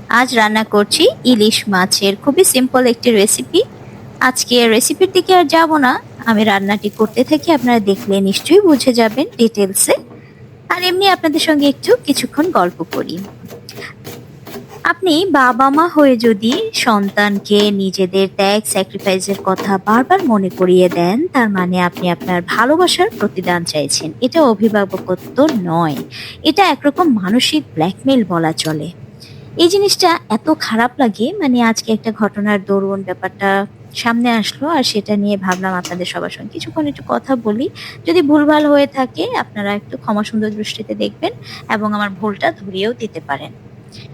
আজ রান্না করছি ইলিশ মাছের খুবই সিম্পল একটি রেসিপি। আজকে রেসিপির দিকে আর যাব না, আমি রান্নাটি করতে থাকি, আপনারা দেখলে নিশ্চয়ই বুঝে যাবেন ডিটেলসে। আর এমনি আপনাদের সঙ্গে একটু কিছুক্ষণ গল্প করি। আপনি বাবা মা হয়ে যদি সন্তানকে নিজেদের ত্যাগ স্যাক্রিফাইসের কথা বারবার মনে করিয়ে দেন, তার মানে আপনি আপনার ভালোবাসার প্রতিদান চাইছেন। এটা অভিভাবকত্ব নয়, এটা একরকম মানসিক ব্ল্যাকমেইল বলা চলে। এই জিনিসটা এত খারাপ লাগে, মানে আজকে একটা ঘটনার দরুন ব্যাপারটা সামনে আসলো, আর সেটা নিয়ে ভাবলাম আপনাদের সবার সঙ্গে কিছুক্ষণ একটু কথা বলি। যদি ভুলভাল হয়ে থাকে আপনারা একটু ক্ষমা সুন্দর দৃষ্টিতে দেখবেন এবং আমার ভুলটা ধরিয়েও দিতে পারেন।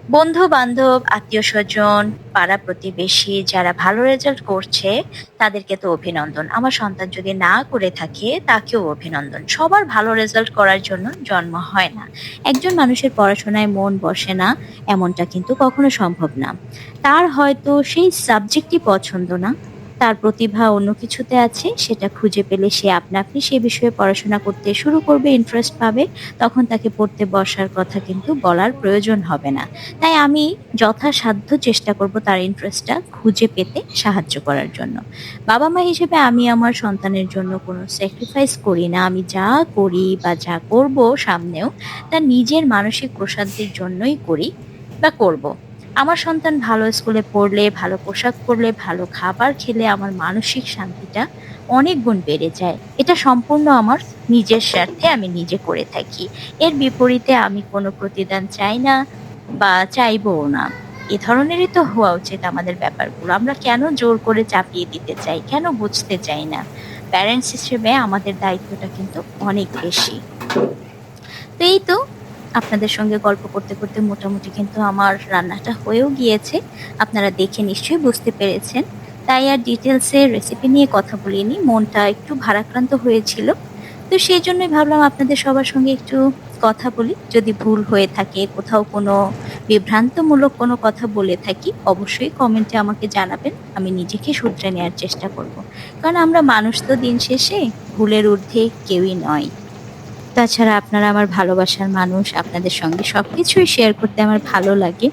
বন্ধু বান্ধব, আত্মীয় স্বজন, পাড়া প্রতিবেশী যারা ভালো রেজাল্ট করছে তাদেরকে তো অভিনন্দন। আমার সন্তান যদি না করে থাকে তাকেও অভিনন্দন। সবার ভালো রেজাল্ট করার জন্য জন্ম হয় না। একজন মানুষের পড়াশোনায় মন বসে না এমনটা কিন্তু কখনো সম্ভব না। তার হয়তো সেই সাবজেক্টই পছন্দ না, তার প্রতিভা অন্য কিছুতে আছে, সেটা খুঁজে পেলে সে আপনা আপনি সে বিষয়ে পড়াশোনা করতে শুরু করবে, ইন্টারেস্ট পাবে। তখন তাকে পড়তে বসার কথা কিন্তু বলার প্রয়োজন হবে না। তাই আমি যথাসাধ্য চেষ্টা করব তার ইন্টারেস্টটা খুঁজে পেতে সাহায্য করার জন্য। বাবা মা হিসেবে আমি আমার সন্তানের জন্য কোনো স্যাক্রিফাইস করি না। আমি যা করি বা যা করব সামনেও, তা নিজের মানসিক প্রশান্তির জন্যই করি বা করব। আমার সন্তান ভালো স্কুলে পড়লে, ভালো পোশাক পরলে, ভালো খাবার খেলে আমার মানসিক শান্তিটা অনেক গুণ বেড়ে যায়। এটা সম্পূর্ণ আমার নিজের স্বার্থে আমি নিজে করে থাকি। এর বিপরীতে আমি কোনো প্রতিদান চাই না বা চাইবও না। এ ধরনেরই তো হওয়া উচিত আমাদের ব্যাপারগুলো। আমরা কেন জোর করে চাপিয়ে দিতে চাই? কেন বুঝতে চাই না? প্যারেন্টস হিসেবে আমাদের দায়িত্বটা কিন্তু অনেক বেশি। তো এই তো, আপনাদের সঙ্গে গল্প করতে করতে মোটামুটি কিন্তু আমার রান্নাটা হয়েও গিয়েছে। আপনারা দেখে নিশ্চয়ই বুঝতে পেরেছেন। তাই আর ডিটেলসে রেসিপি নিয়ে কথা বলিনি, মনটা একটু ভারাক্রান্ত হয়েছিল। তো সেই জন্যই ভাবলাম আপনাদের সবার সঙ্গে একটু কথা বলি। যদি ভুল হয়ে থাকে, কোথাও কোনো বিভ্রান্তমূলক কোনো কথা বলে থাকি, অবশ্যই কমেন্টে আমাকে জানাবেন। আমি নিজেকে শুধরে নেওয়ার চেষ্টা করব। কারণ আমরা মানুষ তো দিন শেষে, ভুলের ঊর্ধ্বে কেউই নয়। তাছাড়া আপনারা আমার ভালোবাসার মানুষ, আপনাদের সঙ্গে সবকিছুই শেয়ার করতে আমার ভালো লাগে।